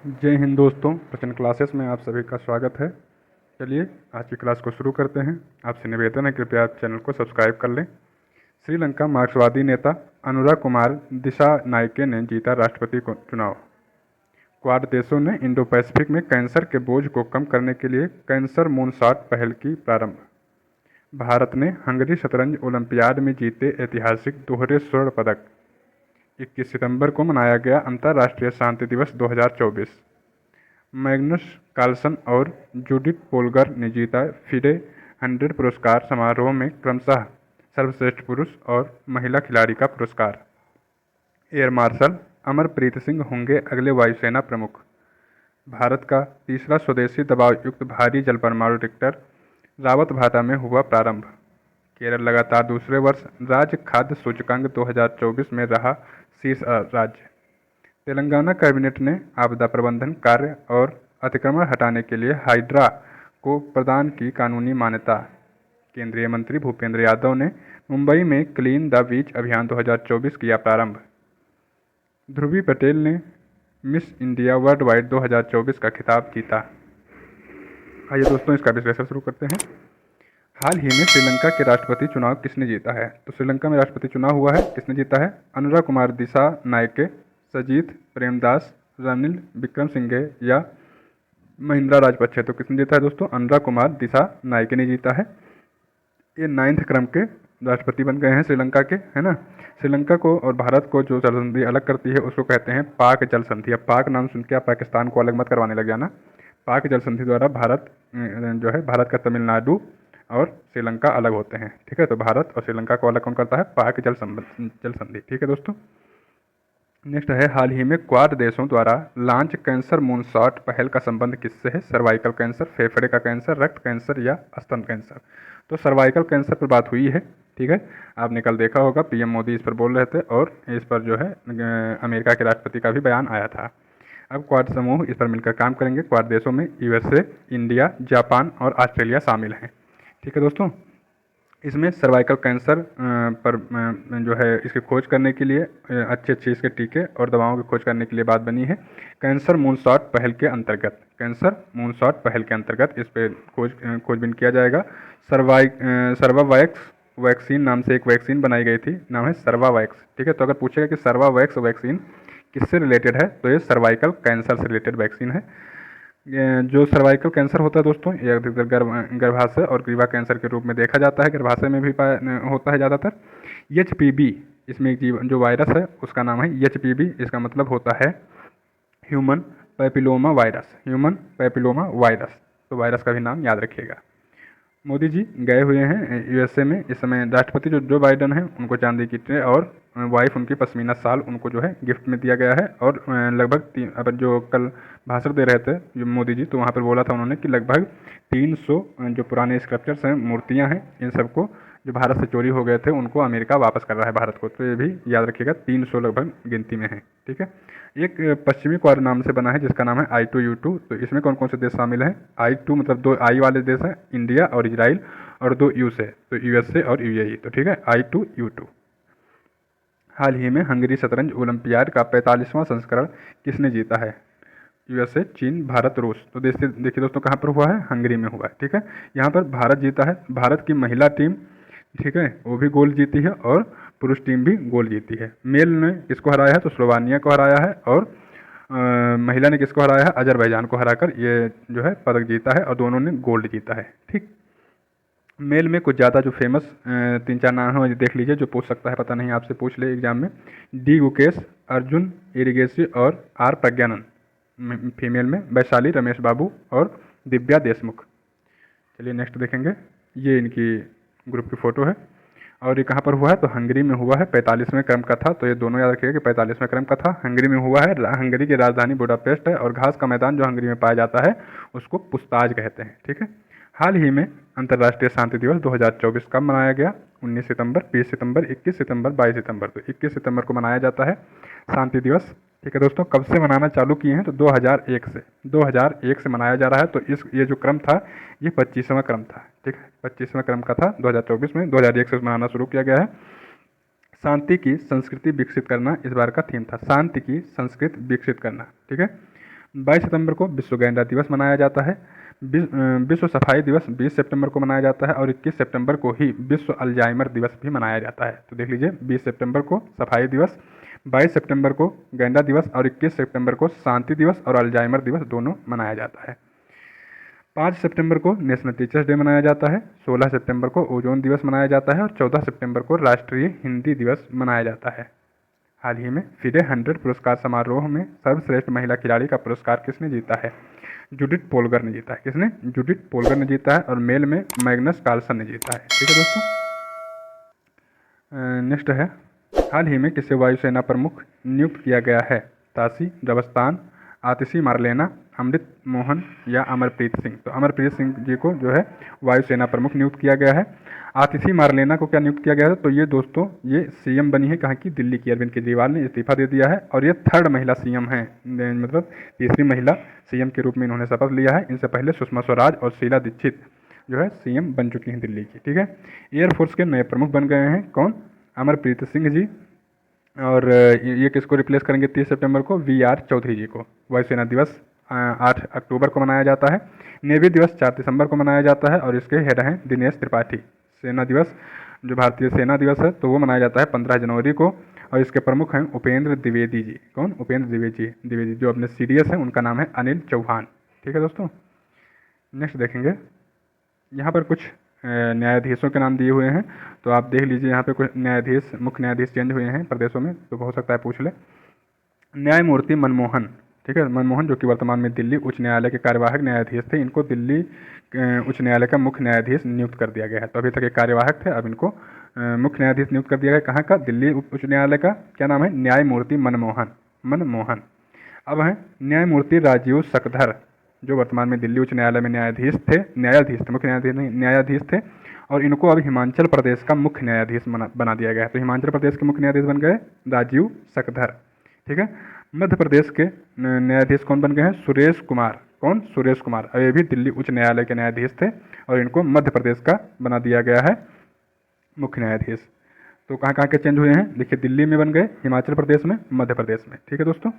जय हिंद दोस्तों, प्रचंड क्लासेस में आप सभी का स्वागत है। चलिए आज की क्लास को शुरू करते हैं। आपसे निवेदन है, कृपया चैनल को सब्सक्राइब कर लें। श्रीलंका मार्क्सवादी नेता अनुरा कुमार दिसानायके ने जीता राष्ट्रपति चुनाव। क्वाड देशों ने इंडो पैसिफिक में कैंसर के बोझ को कम करने के लिए कैंसर मूनशॉट पहल की प्रारंभ। भारत ने हंगरी शतरंज ओलंपियाड में जीते ऐतिहासिक दोहरे स्वर्ण पदक। 21 सितंबर को मनाया गया अंतर्राष्ट्रीय शांति दिवस 2024। मैग्नस कार्लसन और जूडिथ पोलगर ने जीता फिडे 100 पुरस्कार समारोह में क्रमशः सर्वश्रेष्ठ पुरुष और महिला खिलाड़ी का पुरस्कार। एयर मार्शल अमरप्रीत सिंह होंगे अगले वायुसेना प्रमुख। भारत का तीसरा स्वदेशी दबाव युक्त भारी जल परमाणु रिएक्टर रावतभाटा में हुआ प्रारंभ। केरल लगातार दूसरे वर्ष राज्य खाद्य सूचकांक 2024 में रहा शीर्ष राज्य। तेलंगाना कैबिनेट ने आपदा प्रबंधन कार्य और अतिक्रमण हटाने के लिए हाइड्रा को प्रदान की कानूनी मान्यता। केंद्रीय मंत्री भूपेंद्र यादव ने मुंबई में क्लीन द बीच अभियान 2024 किया प्रारंभ। ध्रुवी पटेल ने मिस इंडिया वर्ल्ड वाइड 2024 का खिताब जीता। आइए दोस्तों, इसका विश्लेषण शुरू करते हैं। हाल ही में श्रीलंका के राष्ट्रपति चुनाव किसने जीता है? तो श्रीलंका में राष्ट्रपति चुनाव हुआ है, किसने जीता है? अनुरा कुमार दिसानायके, सजीत प्रेमदास, रनिल विक्रमसिंघे या महिंद्रा राजपक्षे। तो किसने जीता है दोस्तों? अनुरा कुमार दिसानायके ने जीता है। ये 9th क्रम के राष्ट्रपति बन गए हैं श्रीलंका के, है ना। श्रीलंका को और भारत को जो जल संधि अलग करती है उसको कहते हैं पाक जल संधि। अब पाक नाम सुन के आप पाकिस्तान को अलग मत करवाने लग जाना। पाक जल संधि द्वारा भारत जो है, भारत का तमिलनाडु और श्रीलंका अलग होते हैं, ठीक है। तो भारत और श्रीलंका को अलग कौन करता है? पाक जल संधि, ठीक है दोस्तों। नेक्स्ट है, हाल ही में क्वाड देशों द्वारा लॉन्च कैंसर मूनशॉट पहल का संबंध किससे है? सर्वाइकल कैंसर, फेफड़े का कैंसर, रक्त कैंसर या स्तन कैंसर। तो सर्वाइकल कैंसर पर बात हुई है, ठीक है। आपने कल देखा होगा पीएम मोदी इस पर बोल रहे थे और इस पर जो है अमेरिका के राष्ट्रपति का भी बयान आया था। अब क्वाड समूह इस पर मिलकर काम करेंगे। क्वाड देशों में यूएसए, इंडिया, जापान और ऑस्ट्रेलिया शामिल हैं, ठीक है दोस्तों। इसमें सर्वाइकल कैंसर पर जो है इसकी खोज करने के लिए अच्छे इसके टीके और दवाओं की खोज करने के लिए बात बनी है। कैंसर मूनशॉट पहल के अंतर्गत इस पर खोजबीन किया जाएगा। सर्वावैक्स वैक्सीन नाम से एक वैक्सीन बनाई गई थी, नाम है सर्वावैक्स, ठीक है। तो अगर पूछेगा कि सर्वावैक्स वैक्सीन किससे रिलेटेड है तो ये सर्वाइकल कैंसर से रिलेटेड वैक्सीन है। जो सर्वाइकल कैंसर होता है दोस्तों, ये अधिकतर गर्भाशय और ग्रीवा कैंसर के रूप में देखा जाता है। गर्भाशय में भी होता है ज़्यादातर। HPV, इसमें एक जो वायरस है उसका नाम है HPV। इसका मतलब होता है ह्यूमन पैपिलोमा वायरस। तो वायरस का भी नाम याद रखिएगा। मोदी जी गए हुए हैं यूएसए में। इस समय राष्ट्रपति जो बाइडन हैं उनको चांदी की ट्रे और वाइफ उनकी पश्मीना शाल उनको जो है गिफ्ट में दिया गया है। और लगभग अब जो कल भाषण दे रहे थे जो मोदी जी, तो वहाँ पर बोला था उन्होंने कि लगभग 300 जो पुराने स्क्रप्चर्स हैं, मूर्तियाँ हैं, इन सबको जो भारत से चोरी हो गए थे उनको अमेरिका वापस कर रहा है भारत को। तो ये भी याद रखिएगा, 300 लगभग गिनती में है, ठीक है। एक पश्चिमी क्वाड नाम से बना है जिसका नाम है I2U2। तो इसमें कौन कौन से देश शामिल हैं? I2 मतलब 2 I वाले देश हैं, इंडिया और इजराइल, और 2 U से, तो यूएसए और यूएई। तो ठीक है, I2U2। हाल ही में हंगरी शतरंज ओलंपियाड का 45वां संस्करण किसने जीता है? यूएसए, चीन, भारत, रूस। तो देखिए दोस्तों, कहाँ पर हुआ है? हंगरी में हुआ है, ठीक है। यहाँ पर भारत जीता है। भारत की महिला टीम, ठीक है, वो भी गोल्ड जीती है और पुरुष टीम भी गोल्ड जीती है। मेल ने किसको हराया है? तो स्लोवानिया को हराया है। और महिला ने किसको हराया है? अजरबैजान को हराकर ये जो है पदक जीता है और दोनों ने गोल्ड जीता है, ठीक। मेल में कुछ ज़्यादा जो फेमस 3-4 नाम है देख लीजिए, जो पूछ सकता है, पता नहीं आपसे पूछ ले एग्जाम में। डी गुकेश, अर्जुन इरिगेसी और आर प्रज्ञानंद। फीमेल में वैशाली, रमेश बाबू और दिव्या देशमुख। चलिए नेक्स्ट देखेंगे। ये इनकी ग्रुप की फ़ोटो है और ये कहाँ पर हुआ है? तो हंगरी में हुआ है। 45वें क्रम का था। तो ये दोनों याद रखिएगा कि 45वें क्रम का था, हंगरी में हुआ है। हंगरी की राजधानी बुडापेस्ट है और घास का मैदान जो हंगरी में पाया जाता है उसको पुस्ताज कहते हैं, ठीक है। हाल ही में अंतर्राष्ट्रीय शांति दिवस 2024 कब मनाया गया? 19 सितंबर, 20 सितंबर, 21 सितंबर, 22 सितंबर। तो 21 सितंबर को मनाया जाता है शांति दिवस, ठीक है दोस्तों। कब से मनाना चालू किए हैं? तो 2001 से मनाया जा रहा है। तो ये जो क्रम था ये 25वां क्रम था, ठीक है, 25वां क्रम का था 2024 में। 2001 से मनाना शुरू किया गया है। शांति की संस्कृति विकसित करना इस बार का थीम था, शांति की संस्कृति विकसित करना, ठीक है। 22 सितंबर को विश्व गैंडा दिवस मनाया जाता है। विश्व सफाई दिवस 20 सितंबर को मनाया जाता है और 21 सितंबर को ही विश्व अल्जाइमर दिवस भी मनाया जाता है। तो देख लीजिए, 20 सितंबर को सफाई दिवस, 22 सितंबर को गैंडा दिवस और 21 सितंबर को शांति दिवस और अल्जाइमर दिवस दोनों मनाया जाता है। 5 सितंबर को नेशनल टीचर्स डे मनाया जाता है। 16 सितंबर को ओजोन दिवस मनाया जाता है और 14 सितंबर को राष्ट्रीय हिंदी दिवस मनाया जाता है। हाल ही में फिडे 100 पुरस्कार समारोह में सर्वश्रेष्ठ महिला खिलाड़ी का पुरस्कार किसने जीता है? जूडिथ पोलगर ने जीता है। किसने? जूडिथ पोलगर ने जीता है और मेल में मैग्नस कार्लसन ने जीता है। ठीक है दोस्तों। नेक्स्ट है, हाल ही में किसे वायुसेना प्रमुख नियुक्त किया गया है? तासी रवस्तान, आतिशी मारलेना, अमृत मोहन या अमरप्रीत सिंह? तो अमरप्रीत सिंह जी को जो है वायुसेना प्रमुख नियुक्त किया गया है। आतिशी मारलेना को क्या नियुक्त किया गया है? तो ये दोस्तों ये सीएम बनी है कहाँ की? दिल्ली की। अरविंद केजरीवाल ने इस्तीफा दे दिया है और ये 3rd महिला सीएम है, मतलब तीसरी महिला सीएम के रूप में इन्होंने शपथ लिया है। इनसे पहले सुषमा स्वराज और शीला दीक्षित जो है सीएम बन चुकी हैं दिल्ली की। ठीक है। एयरफोर्स के नए प्रमुख बन गए हैं कौन? अमरप्रीत सिंह जी। और ये किसको रिप्लेस करेंगे 30 सितंबर को? VR चौधरी जी को। वायुसेना दिवस 8 अक्टूबर को मनाया जाता है। नेवी दिवस 4 दिसंबर को मनाया जाता है और इसके हेड हैं दिनेश त्रिपाठी। सेना दिवस, जो भारतीय सेना दिवस है, तो वो मनाया जाता है 15 जनवरी को और इसके प्रमुख हैं उपेंद्र द्विवेदी जी। कौन? उपेंद्र द्विवेदी। जो अपने CDS हैं उनका नाम है अनिल चौहान। ठीक है दोस्तों। नेक्स्ट देखेंगे, यहाँ पर कुछ न्यायाधीशों के नाम दिए हुए हैं, तो आप देख लीजिए यहाँ पे कुछ न्यायाधीश, मुख्य न्यायाधीश चेंज हुए हैं प्रदेशों में, तो हो सकता है पूछ ले। न्यायमूर्ति मनमोहन, ठीक है, मनमोहन जो कि वर्तमान में दिल्ली उच्च न्यायालय के कार्यवाहक न्यायाधीश थे, इनको दिल्ली उच्च न्यायालय का मुख्य न्यायाधीश नियुक्त कर दिया गया है। तो अभी तक ये कार्यवाहक थे, अब इनको मुख्य न्यायाधीश नियुक्त कर दिया गया। कहाँ का? दिल्ली उच्च न्यायालय का। क्या नाम है? न्यायमूर्ति मनमोहन। अब हैं न्यायमूर्ति राजीव सकधर, जो वर्तमान में दिल्ली उच्च न्यायालय में न्यायाधीश थे, मुख्य न्यायाधीश नहीं, न्यायाधीश थे, और इनको अब हिमाचल प्रदेश का मुख्य न्यायाधीश बना दिया गया है। तो हिमाचल प्रदेश के मुख्य न्यायाधीश बन गए राजीव सकधर। ठीक है। मध्य प्रदेश के न्यायाधीश कौन बन गए हैं? सुरेश कुमार। कौन? सुरेश कुमार। और ये भी दिल्ली उच्च न्यायालय के न्यायाधीश थे और इनको मध्य प्रदेश का बना दिया गया है मुख्य न्यायाधीश। तो कहाँ कहाँ के चेंज हुए हैं? देखिए, दिल्ली में बन गए, हिमाचल प्रदेश में, मध्य प्रदेश में। ठीक है दोस्तों।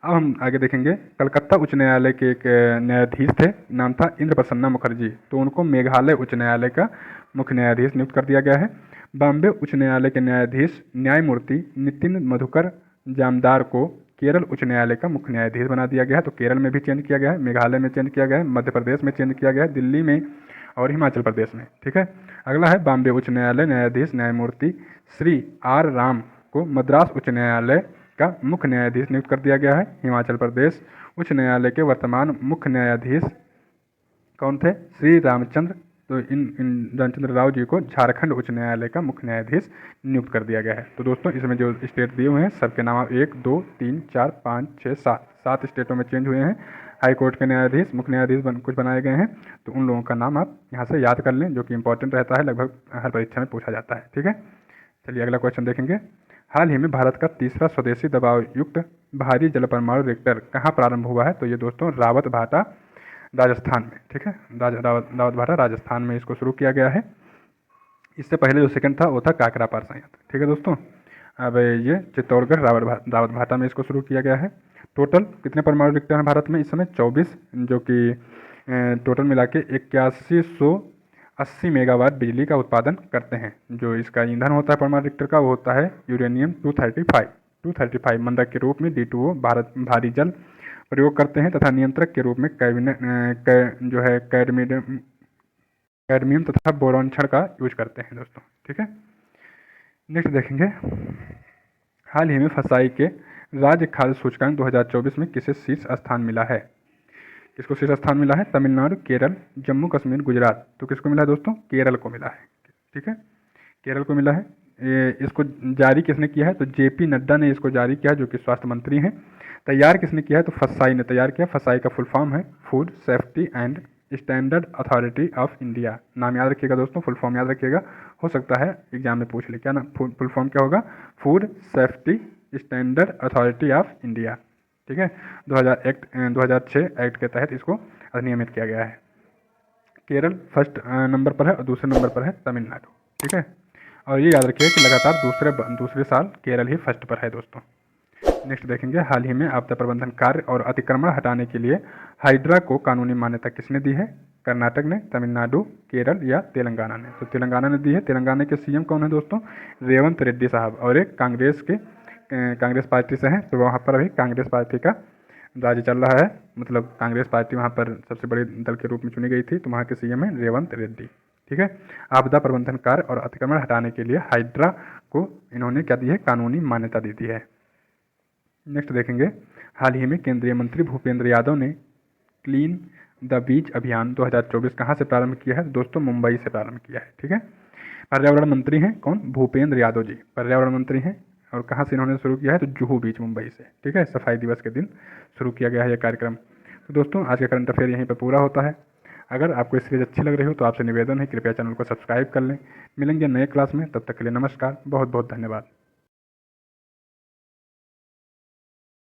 अब हम आगे देखेंगे, कलकत्ता उच्च न्यायालय के एक न्यायाधीश थे, नाम था इंद्र प्रसन्ना मुखर्जी, तो उनको मेघालय उच्च न्यायालय का मुख्य न्यायाधीश नियुक्त कर दिया गया है। बॉम्बे उच्च न्यायालय के न्यायाधीश न्यायमूर्ति नितिन मधुकर जामदार को केरल उच्च न्यायालय का मुख्य न्यायाधीश बना दिया गया है। तो केरल में भी चेंज किया गया है, मेघालय में चेंज किया गया है, मध्य प्रदेश में चेंज किया गया है, दिल्ली में और हिमाचल प्रदेश में। ठीक है। अगला है बॉम्बे उच्च न्यायालय न्यायाधीश न्यायमूर्ति श्री R राम को मद्रास उच्च न्यायालय का मुख्य न्यायाधीश नियुक्त कर दिया गया है। हिमाचल प्रदेश उच्च न्यायालय के वर्तमान मुख्य न्यायाधीश कौन थे? श्री रामचंद्र। तो इन रामचंद्र राव जी को झारखंड उच्च न्यायालय का मुख्य न्यायाधीश नियुक्त कर दिया गया है। तो दोस्तों इसमें जो स्टेट दिए हुए हैं सबके नाम 1 2 3 4 5 6 7 स्टेटों में चेंज हुए हैं। हाई कोर्ट के न्यायाधीश, मुख्य न्यायाधीश कुछ बनाए गए हैं, तो उन लोगों का नाम आप यहाँ से याद कर लें, जो कि इंपॉर्टेंट रहता है, लगभग हर परीक्षा में पूछा जाता है। ठीक है। चलिए अगला क्वेश्चन देखेंगे। हाल ही में भारत का तीसरा स्वदेशी दबाव युक्त भारी जल परमाणु रिएक्टर कहाँ प्रारंभ हुआ है? तो ये दोस्तों रावत भाटा राजस्थान में। ठीक है। रावत भाटा राजस्थान में इसको शुरू किया गया है। इससे पहले जो सेकंड था वो था काकरापार संयंत्र। ठीक है दोस्तों। अब ये चित्तौड़गढ़ रावत भाटा में इसको शुरू किया गया है। टोटल कितने परमाणु रिएक्टर हैं भारत में इस समय? 24, जो कि टोटल मिला के 8180 मेगावाट बिजली का उत्पादन करते हैं। जो इसका ईंधन होता है परमाणु रिएक्टर का, वो होता है यूरेनियम 235 मंदक के रूप में D2O भारत भारी जल प्रयोग करते हैं तथा नियंत्रक के रूप में कैडमियम तथा बोरॉन क्षण का यूज करते हैं दोस्तों। ठीक है। नेक्स्ट देखेंगे, हाल ही में फसाई के राज्य खाद्य सूचकांक 2024 में किसे शीर्ष स्थान मिला है? किसको शीर्ष स्थान मिला है? तमिलनाडु, केरल, जम्मू कश्मीर, गुजरात। तो किसको मिला है दोस्तों? केरल को मिला है। ठीक है, केरल को मिला है। इसको जारी किसने किया है? तो JP नड्डा ने इसको जारी किया, जो कि स्वास्थ्य मंत्री हैं। तैयार किसने किया है? तो फसाई ने तैयार किया। फसाई का फुल फॉर्म है food safety and standard authority of India. नाम याद रखिएगा दोस्तों, फुल फॉर्म याद रखिएगा, हो सकता है एग्जाम में पूछ ले। क्या नाम फुल फॉर्म क्या होगा? Food safety standard authority of India. ठीक है। 2006 एक्ट के तहत इसको अधिनियमित किया गया है। केरल फर्स्ट नंबर पर है और दूसरे नंबर पर है तमिलनाडु। ठीक है। और ये याद रखिए कि लगातार दूसरे साल केरल ही फर्स्ट पर है दोस्तों। नेक्स्ट देखेंगे, हाल ही में आपदा प्रबंधन कार्य और अतिक्रमण हटाने के लिए हाइड्रा को कानूनी मान्यता किसने दी है? कर्नाटक ने, तमिलनाडु, केरल या तेलंगाना ने? तो तेलंगाना ने दी है। तेलंगाना के सीएम कौन है दोस्तों? रेवंत रेड्डी साहब, और एक कांग्रेस पार्टी से हैं, तो वहाँ पर अभी कांग्रेस पार्टी का राज चल रहा है, मतलब कांग्रेस पार्टी वहाँ पर सबसे बड़े दल के रूप में चुनी गई थी, तो वहाँ के सीएम है रेवंत रेड्डी। ठीक है, आपदा प्रबंधन कार्य और अतिक्रमण हटाने के लिए हाइड्रा को इन्होंने क्या दी है? कानूनी मान्यता दी थी है। नेक्स्ट देखेंगे, हाल ही में केंद्रीय मंत्री भूपेंद्र यादव ने क्लीन द बीच अभियान 2024 कहाँ से प्रारंभ किया है? दोस्तों मुंबई से प्रारंभ किया है। ठीक है, पर्यावरण मंत्री हैं कौन? भूपेंद्र यादव जी पर्यावरण मंत्री हैं, और कहाँ से इन्होंने शुरू किया है? तो जुहू बीच मुंबई से। ठीक है, सफाई दिवस के दिन शुरू किया गया है यह कार्यक्रम। तो दोस्तों आज का करंट अफेयर यहीं पर पूरा होता है। अगर आपको ये सीरीज अच्छी लग रही हो तो आपसे निवेदन है, कृपया चैनल को सब्सक्राइब कर लें। मिलेंगे नए क्लास में, तब तक के लिए नमस्कार, बहुत बहुत धन्यवाद।